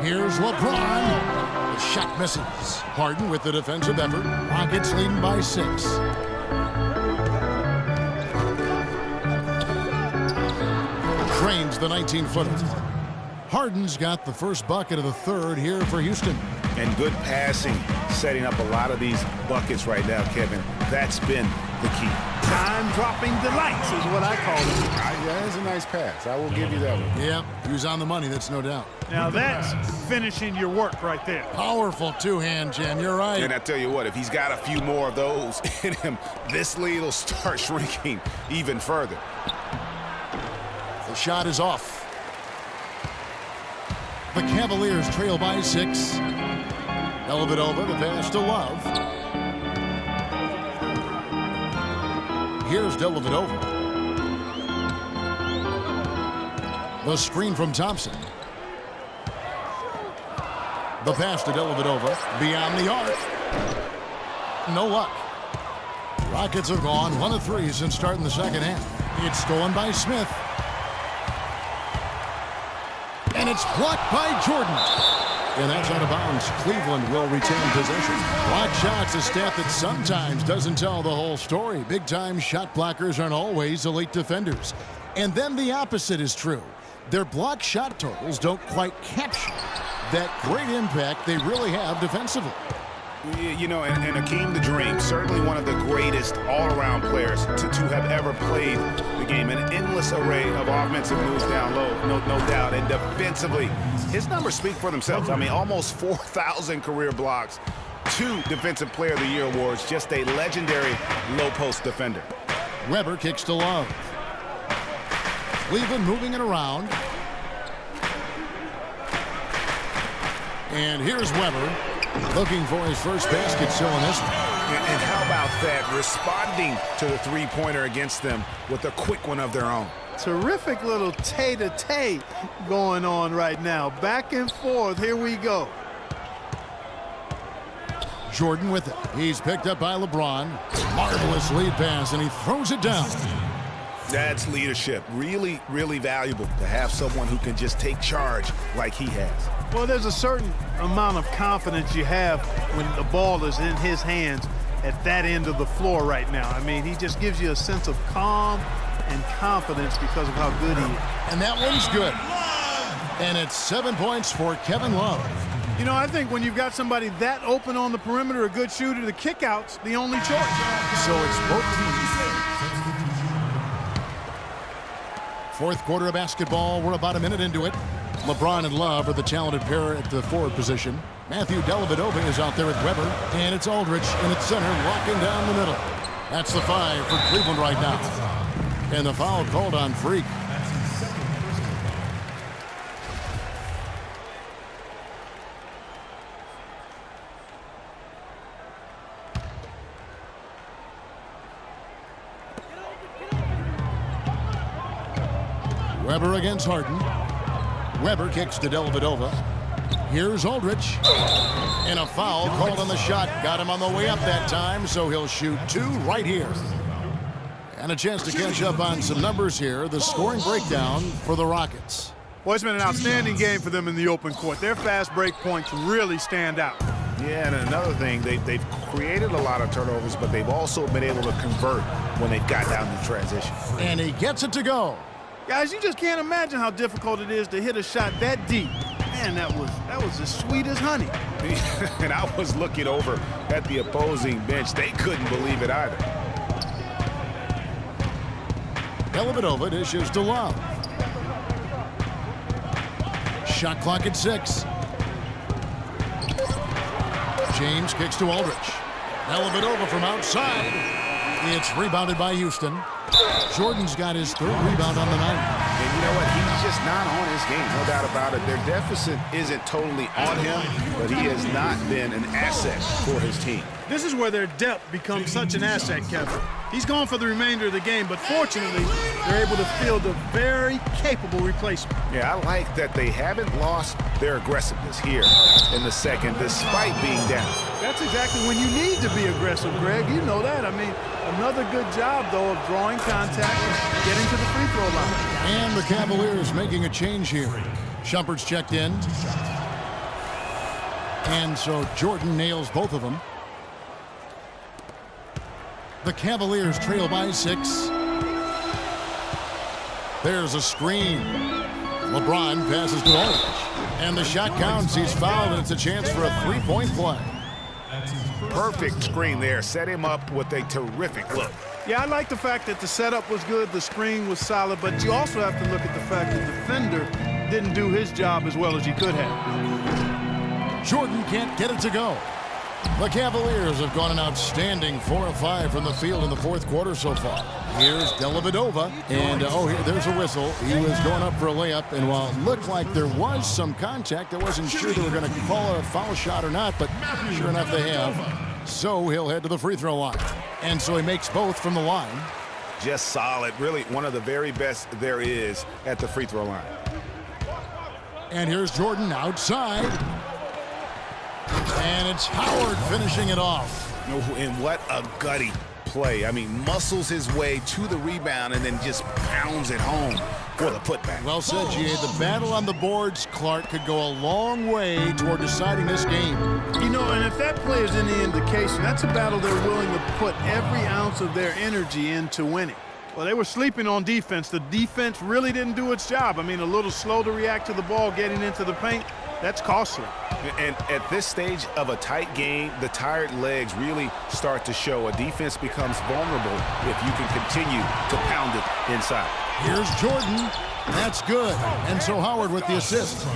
Here's LeBron. The shot misses. Harden with the defensive effort. Rockets leading by 6. Trains the 19-footer. Harden's got the first bucket of the third here for Houston. And good passing, setting up a lot of these buckets right now, Kevin. That's been the key. Time-dropping delights is what I call it. Yeah, that's a nice pass. I will give you that one. Yeah, he was on the money, that's no doubt. Now that's finishing your work right there. Powerful two-hand jam, you're right. And I tell you what, if he's got a few more of those in him, this lead will start shrinking even further. The shot is off. The Cavaliers trail by 6. Dellavedova, the pass to Love. Here's Dellavedova. The screen from Thompson. The pass to Dellavedova beyond the arc. No luck. Rockets have gone 1 of 3 since starting the second half. It's stolen by Smith. And it's blocked by Jordan. And that's out of bounds. Cleveland will retain possession. Block shots, a stat that sometimes doesn't tell the whole story. Big-time shot blockers aren't always elite defenders. And then the opposite is true. Their block shot totals don't quite capture that great impact they really have defensively. You know, and Hakeem the Dream, certainly one of the greatest all-around players to have ever played the game. An endless array of offensive moves down low, no doubt. And defensively, his numbers speak for themselves. I mean, almost 4,000 career blocks, 2 Defensive Player of the Year awards, just a legendary low-post defender. Weber kicks to Love. Cleveland moving it around. And here's Weber. Looking for his first basket still in this one. And how about that, responding to the three-pointer against them with a quick one of their own. Terrific little tay-to-tay going on right now. Back and forth. Here we go. Jordan with it. He's picked up by LeBron. Marvelous lead pass, and he throws it down. That's leadership. Really, really valuable to have someone who can just take charge like he has. Well, there's a certain amount of confidence you have when the ball is in his hands at that end of the floor right now. I mean, he just gives you a sense of calm and confidence because of how good he is. And that one's good. And it's 7 points for Kevin Love. You know, I think when you've got somebody that open on the perimeter, a good shooter, the kickout's the only choice. So it's both teams. Fourth quarter of basketball. We're about a minute into it. LeBron and Love are the talented pair at the forward position. Matthew Dellavedova is out there with Weber. And it's Aldridge in its center, locking down the middle. That's the 5 for Cleveland right now. And the foul called on Freak. Weber against Harden. Weber kicks to Dellavedova. Here's Aldridge. And a foul called on the shot. Got him on the way up that time, so he'll shoot 2 right here. And a chance to catch up on some numbers here. The scoring breakdown for the Rockets. Well, it's been an outstanding game for them in the open court. Their fast break points really stand out. Yeah, and another thing, they've created a lot of turnovers, but they've also been able to convert when they've got down to transition. And he gets it to go. Guys, you just can't imagine how difficult it is to hit a shot that deep. Man, that was as sweet as honey. And I was looking over at the opposing bench. They couldn't believe it either. Dellavedova dishes to Love. Shot clock at 6. James kicks to Aldridge. Dellavedova from outside. It's rebounded by Houston. Jordan's got his 3rd rebound on the night. And you know what? He's just not on his game, no doubt about it. Their deficit isn't totally on him, but he has not been an asset for his team. This is where their depth becomes such an asset, Kevin. He's gone for the remainder of the game, but fortunately, they're able to field a very capable replacement. Yeah, I like that they haven't lost their aggressiveness here in the second, despite being down. That's exactly when you need to be aggressive, Greg. You know that. I mean, another good job, though, of drawing contact and getting to the free throw line. And the Cavaliers making a change here. Shumpert's checked in. And so Jordan nails both of them. The Cavaliers trail by 6. There's a screen. LeBron passes to Aldridge. And the shot counts. He's fouled, and it's a chance for a three-point play. Perfect screen there. Set him up with a terrific look. Yeah, I like the fact that the setup was good, the screen was solid, but you also have to look at the fact that the defender didn't do his job as well as he could have. Jordan can't get it to go. The Cavaliers have gone an outstanding 4 of 5 from the field in the fourth quarter so far. Here's Dellavedova, and there's a whistle. He was going up for a layup, and while it looked like there was some contact, I wasn't sure they were going to call it a foul shot or not, but sure enough they have. So he'll head to the free throw line. And so he makes both from the line. Just solid. Really one of the very best there is at the free throw line. And here's Jordan outside. And it's Howard finishing it off. And what a gutty play. I mean, muscles his way to the rebound and then just pounds it home for the putback. Well said, G.A. The battle on the boards, Clark, could go a long way toward deciding this game. You know, and if that play is any indication, that's a battle they're willing to put every ounce of their energy into winning. Well, they were sleeping on defense. The defense really didn't do its job. I mean, a little slow to react to the ball getting into the paint. That's costly. And at this stage of a tight game, the tired legs really start to show. A defense becomes vulnerable if you can continue to pound it inside. Here's Jordan. That's good. And so Howard with the assist.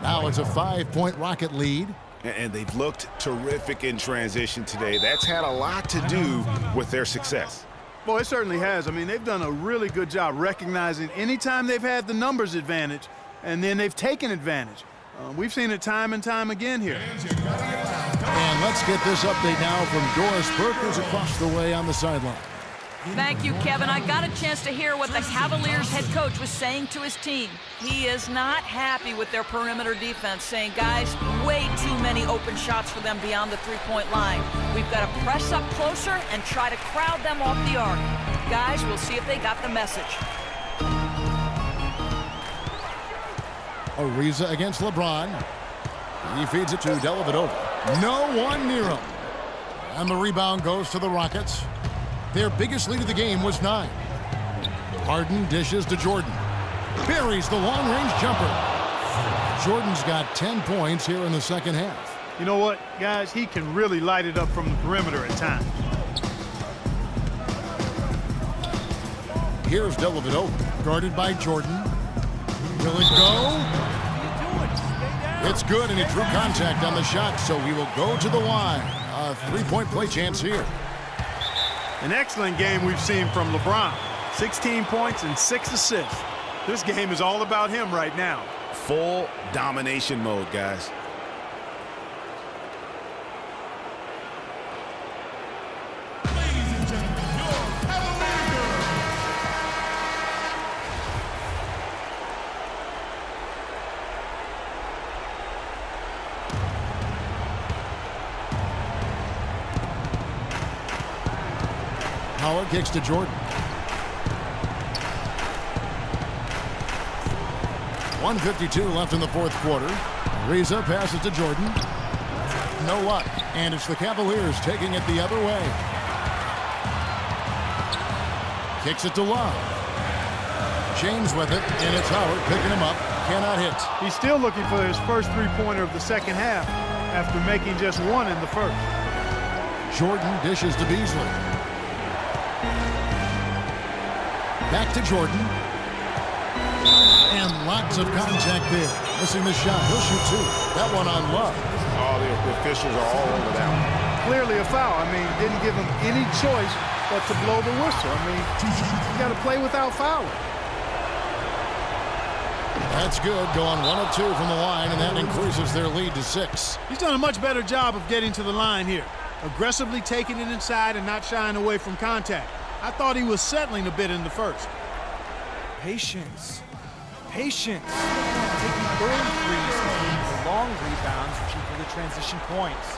Now it's a 5-point Rocket lead. And they've looked terrific in transition today. That's had a lot to do with their success. Boy, it certainly has. I mean, they've done a really good job recognizing anytime they've had the numbers advantage, and then they've taken advantage. We've seen it time and time again here. And let's get this update now from Doris Burke, who's across the way on the sideline. Thank you, Kevin. I got a chance to hear what the Cavaliers head coach was saying to his team. He is not happy with their perimeter defense, saying, guys, way too many open shots for them beyond the three-point line. We've got to press up closer and try to crowd them off the arc. Guys, we'll see if they got the message. Ariza against LeBron. He feeds it to Dellavedova. No one near him. And the rebound goes to the Rockets. Their biggest lead of the game was 9. Harden dishes to Jordan. Buries the long-range jumper. Jordan's got 10 points here in the second half. You know what, guys? He can really light it up from the perimeter at times. Here's Dellavedova, guarded by Jordan. Will it go? It's good, and he drew contact on the shot, so he will go to the line. A three-point play chance here. An excellent game we've seen from LeBron. 16 points and 6 assists. This game is all about him right now. Full domination mode, guys. Howard kicks to Jordan. 1:52 left in the fourth quarter. Ariza passes to Jordan. No luck, and it's the Cavaliers taking it the other way. Kicks it to Love. James with it, and it's Howard picking him up. Cannot hit. He's still looking for his first three-pointer of the second half after making just one in the first. Jordan dishes to Beasley. Back to Jordan. And lots of contact there. Missing the shot. He'll shoot 2. That one on Love. Oh, the officials are all over that one. Clearly a foul. I mean, didn't give him any choice but to blow the whistle. I mean, you got to play without fouling. That's good. Going 1 of 2 from the line, and that increases their lead to 6. He's done a much better job of getting to the line here. Aggressively taking it inside and not shying away from contact. I thought he was settling a bit in the first. Patience. Patience. Taking early threes and getting the long rebounds which equal the transition points.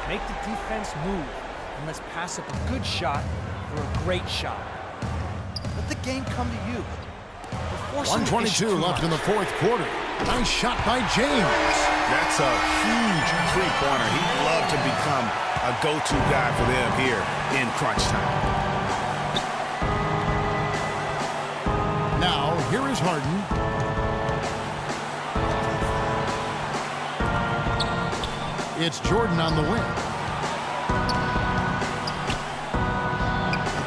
Make the defense move and let's pass up a good shot for a great shot. Let the game come to you. 1:22 left in the fourth quarter. Nice shot by James. That's a huge three-pointer. He'd love to become a go-to guy for them here in crunch time. Now, here is Harden. It's Jordan on the wing.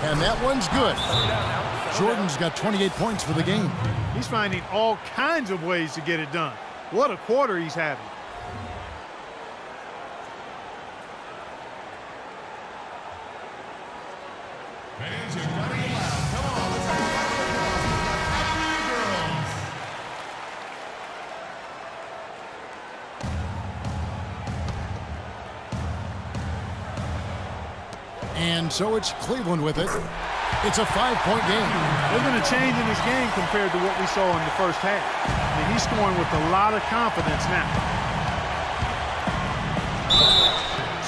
And that one's good. Jordan's got 28 points for the game. He's finding all kinds of ways to get it done. What a quarter he's having. And so it's Cleveland with it. It's a 5-point game. There's been a change in his game compared to what we saw in the first half. I mean, he's scoring with a lot of confidence now.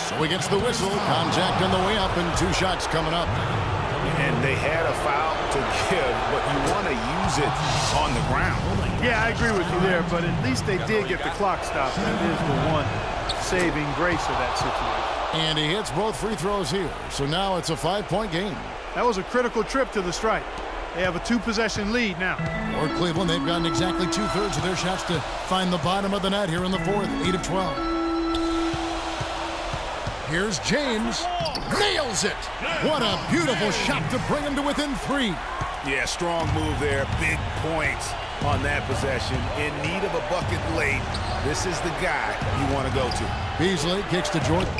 So he gets the whistle. Contact on the way up and 2 shots coming up. And they had a foul to give, but you want to use it on the ground. Yeah, I agree with you there, but at least they did get the clock stopped. That is the one saving grace of that situation. And he hits both free throws here. So now it's a 5-point game. That was a critical trip to the stripe. They have a 2-possession lead now. For Cleveland, they've gotten exactly 2/3 of their shots to find the bottom of the net here in the fourth. 8 of 12. Here's James. Nails it. What a beautiful shot to bring him to within 3. Yeah, strong move there. Big points on that possession. In need of a bucket late. This is the guy you want to go to. Beasley kicks to Jordan.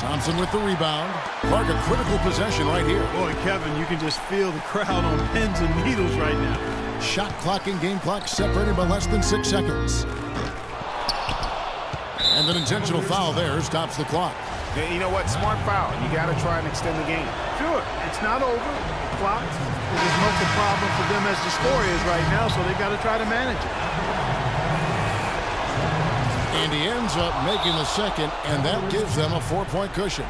Thompson with the rebound. Clark, a critical possession right here. Boy, Kevin, you can just feel the crowd on pins and needles right now. Shot clock and game clock separated by less than 6 seconds. And an intentional foul there stops the clock. Yeah, you know what? Smart foul. You got to try and extend the game. Sure, it's not over. The clock is as much a problem for them as the score is right now, so they got to try to manage it. And he ends up making the second, and that gives them a 4-point cushion.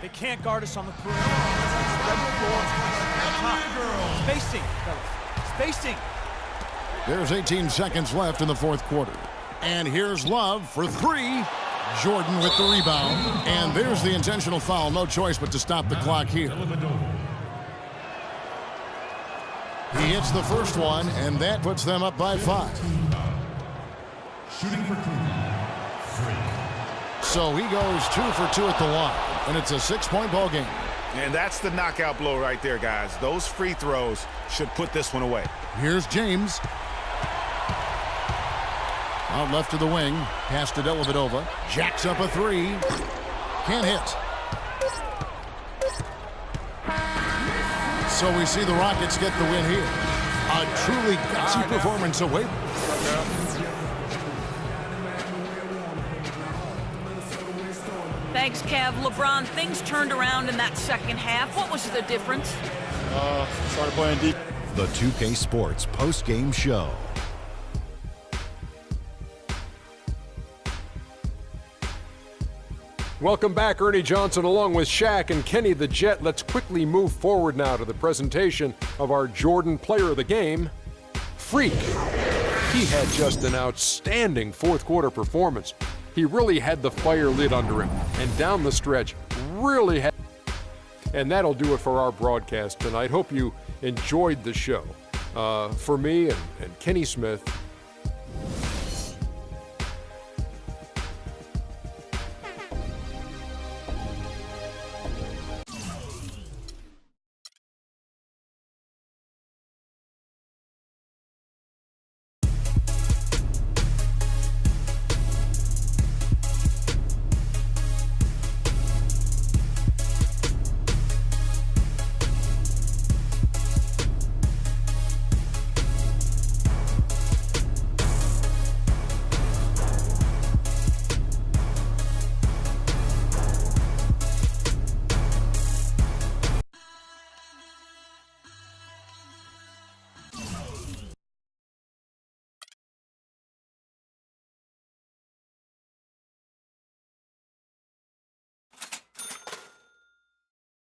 They can't guard us on the perimeter. Spread the floor. Spacing, fellas. Spacing. There's 18 seconds left in the fourth quarter. And here's Love for 3. Jordan with the rebound. And there's the intentional foul. No choice but to stop the clock here. He hits the first one, and that puts them up by 5. Shooting for Cleveland. So he goes 2 for 2 at the line. And it's a 6-point ball game. And that's the knockout blow right there, guys. Those free throws should put this one away. Here's James. Out left to the wing. Pass to Dellavedova. Jacks up a 3. Can't hit. So we see the Rockets get the win here. A truly gutsy performance away. Thanks, Kev. LeBron, things turned around in that second half. What was the difference? Started playing deep. The 2K Sports post-game show. Welcome back, Ernie Johnson along with Shaq and Kenny the Jet. Let's quickly move forward now to the presentation of our Jordan Player of the Game, Freak. He had just an outstanding fourth quarter performance. He really had the fire lit under him, and down the stretch, really had. And that'll do it for our broadcast tonight. Hope you enjoyed the show. For me and Kenny Smith,